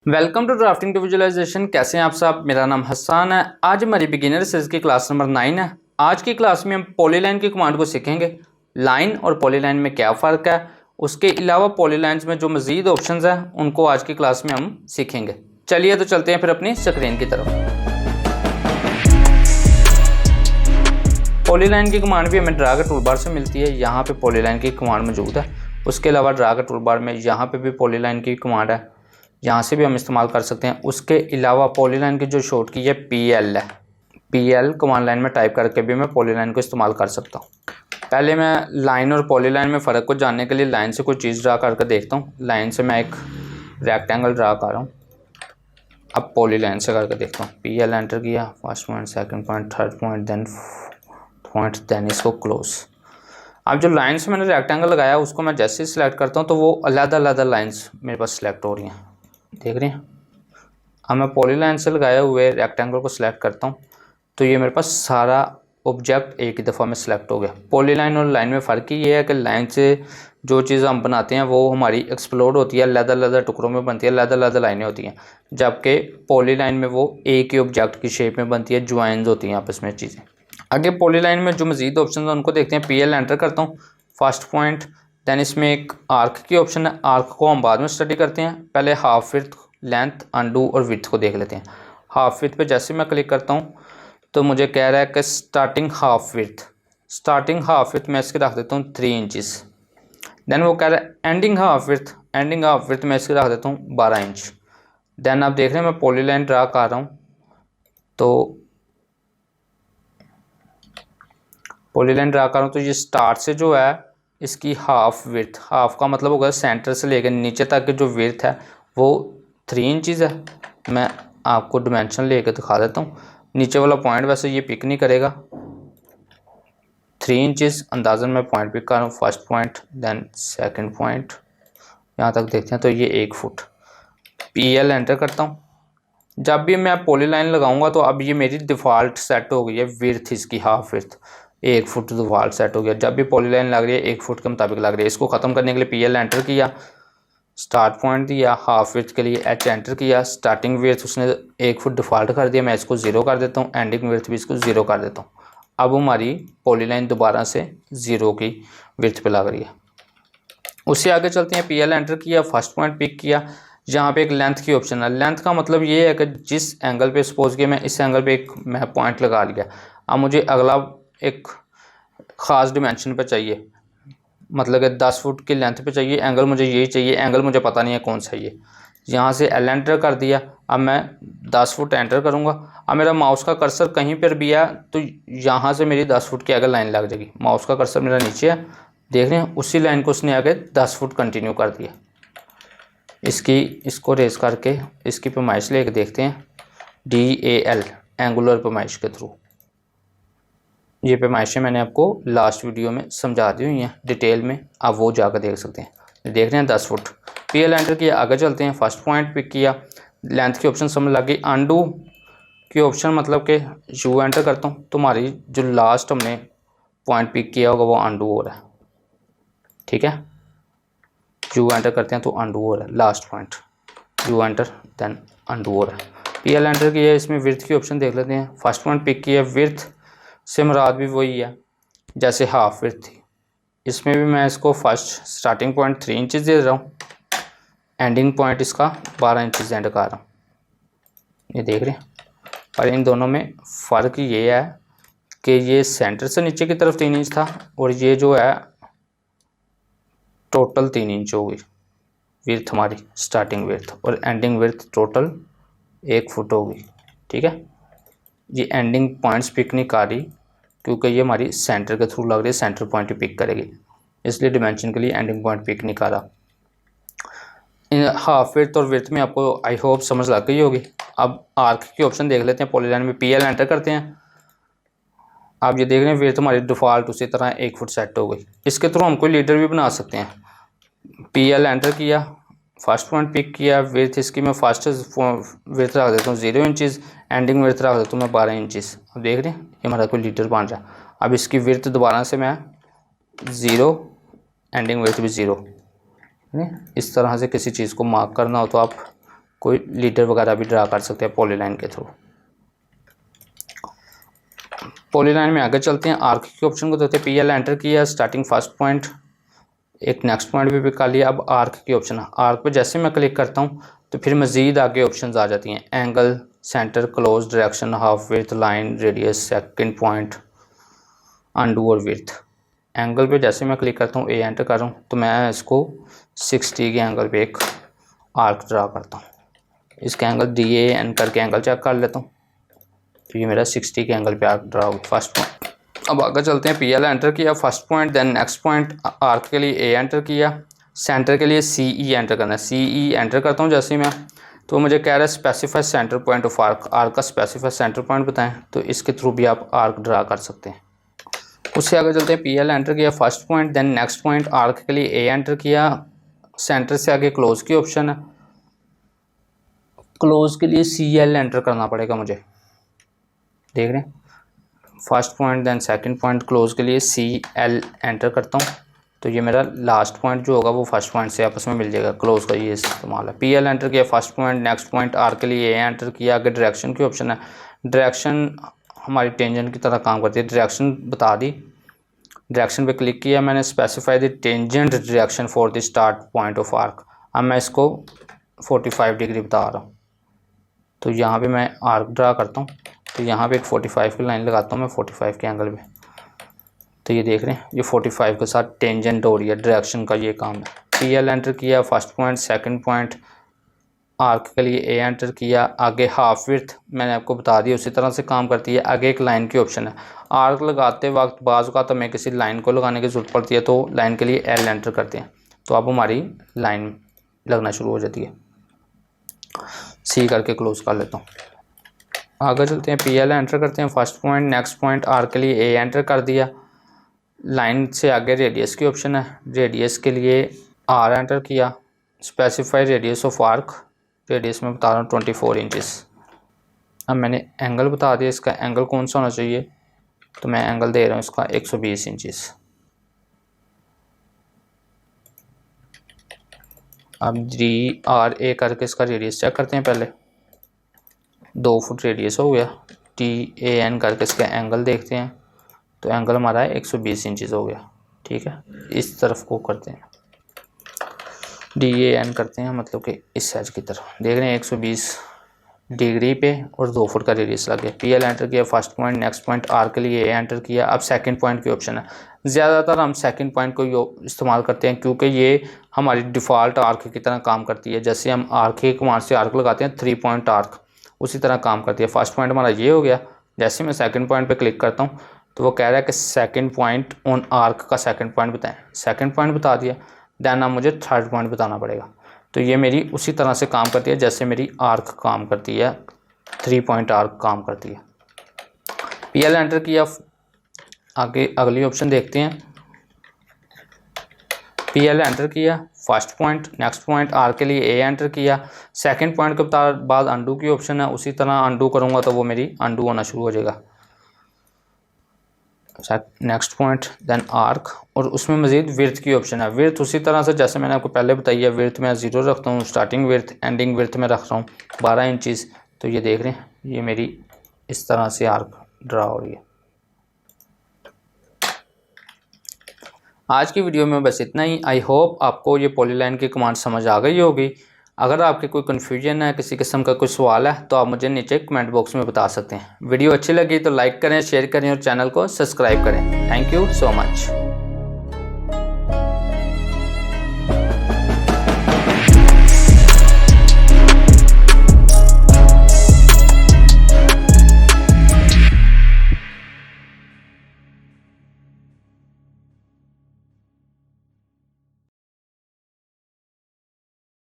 Welcome to drafting to visualisation. कैसे हैं आप सब? मेरा नाम हसन है। आज हमारी बिगिनर सीरीज की क्लास नंबर 9 है। आज की क्लास में हम पॉलीलाइन की कमांड को सीखेंगे। लाइन और पॉलीलाइन में क्या फ़र्क है, उसके अलावा पॉलीलाइंस में जो मज़ीद ऑप्शंस हैं उनको आज की क्लास में हम सीखेंगे। चलिए तो चलते हैं फिर अपनी स्क्रीन की तरफ। पॉलीलाइन की कमांड भी हमें ड्रा के टूल बार से मिलती है। यहाँ पे पॉलीलाइन की कमांड मौजूद है। उसके अलावा ड्रा के टूल बार में यहाँ पे भी पॉलीलाइन की कमांड है, यहाँ से भी हम इस्तेमाल कर सकते हैं। उसके अलावा पॉलीलाइन की जो शॉर्ट की है PL है, PL कमांड लाइन में टाइप करके भी मैं पॉलीलाइन को इस्तेमाल कर सकता हूँ। पहले मैं लाइन और पॉलीलाइन में फ़र्क को जानने के लिए लाइन से कोई चीज़ ड्रा करके देखता हूँ। लाइन से मैं एक रेक्टेंगल ड्रा कर रहा हूँ। अब पॉलीलाइन से करके देखता हूँ। PL एंटर किया, first point, second point, third point, then इसको क्लोज। अब जो लाइन से मैंने रेक्टेंगल लगाया उसको मैं जैसे ही सिलेक्ट करता हूँ तो वो अलग-अलग लाइंस मेरे पास सिलेक्ट हो रही हैं, देख रहे हैं। अब मैं पॉलीलाइन से लगाए हुए रेक्टेंगल को सिलेक्ट करता हूँ तो ये मेरे पास सारा ऑब्जेक्ट एक ही दफ़ा में सिलेक्ट हो गया। पॉलीलाइन और लाइन में फ़र्क ये है कि लाइन से जो चीज़ हम बनाते हैं वो हमारी एक्सप्लोड होती है, अलग-अलग टुकड़ों में बनती है, अलग-अलग लाइनें होती हैं। जबकि पॉलीलाइन में वो एक ही ऑब्जेक्ट की शेप में बनती है, ज्वाइंस होती हैं आपस में चीज़ें। आगे पॉलीलाइन में जो मज़ीद ऑप्शन है उनको देखते हैं। PL एंटर करता हूँ, फर्स्ट पॉइंट, दैन इसमें एक आर्क की ऑप्शन है। आर्क को हम बाद में स्टडी करते हैं, पहले हाफ विड्थ, लेंथ, अंडू और विड्थ को देख लेते हैं। हाफ विड्थ पे जैसे मैं क्लिक करता हूँ तो मुझे कह रहा है कि स्टार्टिंग हाफ विड्थ मैं इसके रख देता हूँ 3 इंचज़। दैन वो कह रहा है एंडिंग हाफ विड्थ मैं इसके रख देता हूँ 12 इंच। दैन आप देख रहे हैं मैं पॉलीलाइन ड्रा कर रहा हूँ तो ये स्टार्ट से जो है इसकी हाफ का मतलब होगा सेंटर से लेकर नीचे तक की जो विड्थ है वो 3 इंचज़ है। मैं आपको डिमेंशन लेकर दिखा देता हूँ। नीचे वाला पॉइंट वैसे ये पिक नहीं करेगा, 3 इंचज़ अंदाज़न मैं पॉइंट पिक कर रहा हूँ। First point, then second point, यहाँ तक देखते हैं तो ये 1 फुट। PL एंटर करता हूँ। जब भी मैं पॉलीलाइन लगाऊंगा तो अब ये मेरी डिफ़ॉल्ट सेट हो गई है विड्थ, इसकी half width 1 foot default set हो गया। जब भी पॉलीलाइन लग रही है 1 फुट के मुताबिक लग रही है। इसको ख़त्म करने के लिए PL एंटर किया, स्टार्ट पॉइंट दिया, हाफ विड्थ के लिए H एंटर किया, स्टार्टिंग विड्थ उसने 1 फुट डिफ़ॉल्ट कर दिया, मैं इसको 0 कर देता हूँ, एंडिंग विड्थ भी इसको 0 कर देता हूँ। अब हमारी पॉलीलाइन दोबारा से 0 की विड्थ पे लग रही है। उससे आगे चलते हैं। PL एंटर किया, फर्स्ट पॉइंट पिक किया, यहाँ पे एक लेंथ की ऑप्शन है। लेंथ का मतलब ये है कि जिस एंगल पे सपोज कि मैं इस एंगल पे एक मैं पॉइंट लगा लिया, अब मुझे अगला एक ख़ास डिमेंशन पे चाहिए, मतलब कि 10 फुट की लेंथ पे चाहिए, एंगल मुझे यही चाहिए, एंगल मुझे पता नहीं है कौन सा ये। यहाँ से L एंटर कर दिया, अब मैं 10 फुट एंटर करूँगा। अब मेरा माउस का कर्सर कहीं पर भी है तो यहाँ से मेरी 10 फुट की अगर लाइन लग जाएगी। माउस का कर्सर मेरा नीचे है, देख रहे हैं, उसी लाइन को उसने आगे 10 फुट कंटिन्यू कर दिया। इसको रेस करके इसकी पैमाइश लेके देखते हैं। DAL एंगुलर पैमाइश के थ्रू। ये पैमाइशें मैंने आपको लास्ट वीडियो में समझा दी हुई हैं डिटेल में, आप वो जाकर देख सकते हैं। देख रहे हैं 10 फुट। PL एंटर किया, आगे चलते हैं। फर्स्ट पॉइंट पिक किया, लेंथ की ऑप्शन समझ लग गई। अंडू की ऑप्शन मतलब कि U एंटर करता हूँ तो हमारी जो लास्ट हमने पॉइंट पिक किया होगा वो अंडू हो रहा है, ठीक है। U एंटर करते हैं तो अंडू हो रहा है last point, U enter, then undo हो रहा है। PL एंटर किया, इसमें विड्थ की ऑप्शन देख लेते हैं। फर्स्ट पॉइंट पिक किया, विड्थ से मुराद भी वही है जैसे हाफ विड्थ थी। इसमें भी मैं इसको फर्स्ट स्टार्टिंग पॉइंट 3 इंचज़ दे रहा हूँ, एंडिंग पॉइंट इसका 12 इंचज़ एंड कर रहा हूँ, ये देख रहे हैं। और इन दोनों में फ़र्क ये है कि ये सेंटर से नीचे की तरफ 3 इंच था और ये जो है टोटल 3 इंच हो गई विड्थ हमारी, स्टार्टिंग विड्थ, और एंडिंग विड्थ टोटल 1 फुट हो गई, ठीक है। ये एंडिंग पॉइंट्स पिक नहीं कर रही क्योंकि ये हमारी सेंटर के थ्रू लग रही है, सेंटर पॉइंट ही पिक करेगी, इसलिए डिमेंशन के लिए एंडिंग पॉइंट पिक नहीं कर रहा। इन हाफ विड्थ और विड्थ में आपको आई होप समझ लग गई होगी। अब आर्क की ऑप्शन देख लेते हैं। पॉलीलाइन में PL एंटर करते हैं। आप ये देख रहे हैं विड्थ हमारी डिफ़ॉल्ट उसी तरह 1 फुट सेट हो गई। इसके थ्रू हम कोई लीडर भी बना सकते हैं। PL एंटर किया, फर्स्ट पॉइंट पिक किया, विड्थ इसकी मैं फर्स्ट विड्थ रख देता हूँ 0 इंचज़, एंडिंग विड्थ रख देता हूँ मैं 12 इंचज़। अब देख रहे हैं ये हमारा कोई लीडर बन रहा है। अब इसकी विड्थ दोबारा से मैं 0, एंडिंग विड्थ भी 0। इस तरह से किसी चीज़ को मार्क करना हो तो आप कोई लीडर वगैरह भी ड्रा कर सकते हैं पॉलीलाइन के थ्रू। पॉलीलाइन में आगे चलते हैं। आर्क के ऑप्शन को देते हैं, PL एंटर किया, स्टार्टिंग फर्स्ट पॉइंट, एक नेक्स्ट पॉइंट भी कर लिया। अब आर्क के ऑप्शन है, आर्क पे जैसे मैं क्लिक करता हूँ तो फिर मज़ीद आगे ऑप्शंस आ जाती हैं, angle, centre, close, direction, half width, line, radius, second point, undo और विड्थ। एंगल पे जैसे मैं क्लिक करता हूँ, ए एंटर कर रहा हूँ तो मैं इसको 60 के एंगल पे एक आर्क ड्रा करता हूँ। इसका एंगल DAN करके एंगल चेक कर लेता हूँ, तो ये मेरा 60 के एंगल पे आर्क ड्रा होगा फर्स्ट पॉइंट। अब आगे चलते हैं। PL एंटर किया, first point, then next point, arc के लिए A एंटर किया, सेंटर के लिए CE एंटर करना है। CE एंटर करता हूँ जैसे ही मैं, तो मुझे कह रहा है specify centre point of arc, arc का स्पेसिफाई सेंटर पॉइंट बताएं, तो इसके थ्रू भी आप आर्क ड्रा कर सकते हैं। उससे आगे चलते हैं। PL एंटर किया, first point, then next point, arc के लिए A एंटर किया, सेंटर से आगे क्लोज की ऑप्शन है, क्लोज के लिए CL एंटर करना पड़ेगा मुझे, देख रहे हैं, first point then second point, close के लिए CL एंटर करता हूँ, तो ये मेरा लास्ट पॉइंट जो होगा वो फर्स्ट पॉइंट से आपस में मिल जाएगा, क्लोज का ये इस्तेमाल है। PL एंटर किया, first point, next point, arc के लिए A एंटर किया, आगे डायरेक्शन की ऑप्शन है, डायरेक्शन हमारी टेंजेंट की तरह काम करती है, डायरेक्शन बता दी, डायरेक्शन पे क्लिक किया मैंने, specify the tangent direction for the start point of arc. अब मैं इसको 45 डिग्री बता रहा हूँ, तो यहाँ पे मैं आर्क ड्रा करता हूँ, तो यहाँ पे एक 45 की लाइन लगाता हूँ मैं 45 के एंगल पे, तो ये देख रहे हैं ये 45 के साथ टेंजेंट हो रही है, डायरेक्शन का ये काम है। PL एंटर किया, first point, second point, arc के लिए A एंटर किया, आगे हाफ विड्थ मैंने आपको बता दिया उसी तरह से काम करती है। आगे एक लाइन की ऑप्शन है, आर्क लगाते वक्त बाज़ का तो हमें किसी लाइन को लगाने की ज़रूरत पड़ती है, तो लाइन के लिए L एंटर करते हैं, तो अब हमारी लाइन लगना शुरू हो जाती है। C करके क्लोज कर लेता हूँ। आगे चलते हैं। PL एंटर करते हैं, first point, next point, arc के लिए A एंटर कर दिया, लाइन से आगे रेडियस की ऑप्शन है, रेडियस के लिए R एंटर किया, specify radius of arc, radius में बता रहा हूँ 24 इंचेस। अब मैंने एंगल बता दिया, इसका एंगल कौन सा होना चाहिए, तो मैं एंगल दे रहा हूँ इसका 120 इंचेस। अब DRA करके इसका रेडियस चेक करते हैं, पहले 2 फुट रेडियस हो गया। TAN करके इसका एंगल देखते हैं, तो एंगल हमारा 120 इंचेस हो गया, ठीक है। इस तरफ को करते हैं, DAN करते हैं, मतलब कि इस साइड की तरफ, देख रहे हैं 120 डिग्री पे और 2 फुट का रेडियस लग गया। PL एंटर किया, first point, next point, arc के लिए A एंटर किया। अब सेकंड पॉइंट की ऑप्शन है, ज़्यादातर हम सेकंड पॉइंट को इस्तेमाल करते हैं क्योंकि ये हमारी डिफ़ॉल्ट आर्क की तरह काम करती है। जैसे हम आर्क की कमांड से आर्क लगाते हैं 3 पॉइंट आर्क, उसी तरह काम करती है। फर्स्ट पॉइंट हमारा ये हो गया, जैसे मैं सेकंड पॉइंट पे क्लिक करता हूँ तो वो कह रहा है कि सेकंड पॉइंट ऑन आर्क का सेकंड पॉइंट बताएं, सेकंड पॉइंट बता दिया, देन अब मुझे थर्ड पॉइंट बताना पड़ेगा। तो ये मेरी उसी तरह से काम करती है जैसे मेरी आर्क काम करती है, 3 पॉइंट आर्क काम करती है। PL एंटर किया, आगे अगली ऑप्शन देखते हैं। PL एंटर किया, first point, next point, arc के लिए A एंटर किया, सेकंड पॉइंट के बाद अंडू की ऑप्शन है, उसी तरह अंडू करूँगा तो वो मेरी अंडू होना शुरू हो जाएगा। नेक्स्ट पॉइंट, देन आर्क, और उसमें मज़ीद विड्थ की ऑप्शन है। विड्थ उसी तरह से जैसे मैंने आपको पहले बताई है, विड्थ में 0 रखता हूँ, स्टार्टिंग विड्थ, एंडिंग विड्थ में रख रहा हूँ 12 इंचज़। तो ये देख रहे हैं ये मेरी इस तरह से आर्क ड्रा हो रही है। आज की वीडियो में बस इतना ही। आई होप आपको ये पॉलीलाइन की कमांड समझ आ गई होगी। अगर आपके कोई कन्फ्यूजन है, किसी किस्म का कोई सवाल है, तो आप मुझे नीचे कमेंट बॉक्स में बता सकते हैं। वीडियो अच्छी लगी तो लाइक करें, शेयर करें और चैनल को सब्सक्राइब करें। Thank you so much.